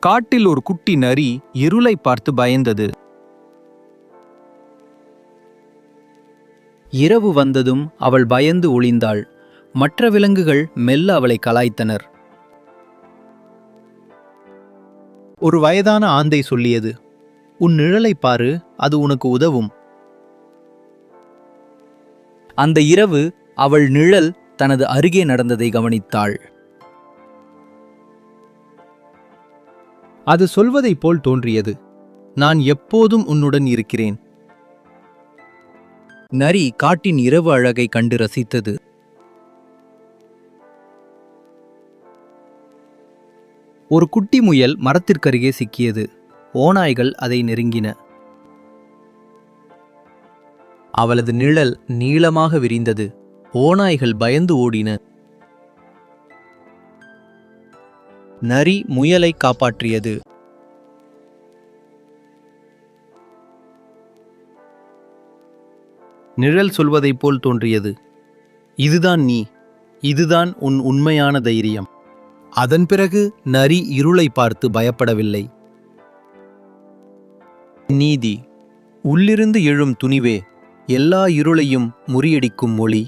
காட்டில் ஒரு குட்டி நரி இருளை பார்த்து பயந்தது. இரவு வந்ததும் அவள் பயந்து ஒளிந்தாள். மற்ற விலங்குகள் மெல்ல அவளை கலாய்த்தனர். ஒரு வயதான ஆந்தை சொல்லியது, உன் நிழலை பாரு, அது உனக்கு உதவும். அந்த இரவு அவள் நிழல் தனது அருகே நடந்ததை கவனித்தாள். அது சொல்வதைப் போல் தோன்றியது, நான் எப்போதும் உன்னுடன் இருக்கிறேன். நரி காட்டின் இரவு அழகை கண்டு ரசித்தது. ஒரு குட்டி முயல் மரத்திற்கருகே சிக்கியது. ஓநாய்கள் அதை நெருங்கின. அவளது நிழல் நீளமாக விரிந்தது. ஓநாய்கள் பயந்து ஓடின. நரி முயலை காப்பாற்றியது. நிழல் சொல்வதைப் போல் தோன்றியது, இதுதான் நீ, இதுதான் உன் உண்மையான தைரியம். அதன் பிறகு நரி இருளை பார்த்து பயப்படவில்லை. நீதி. உள்ளிருந்து எழும் துணிவே எல்லா இருளையும் முறியடிக்கும் மொழி.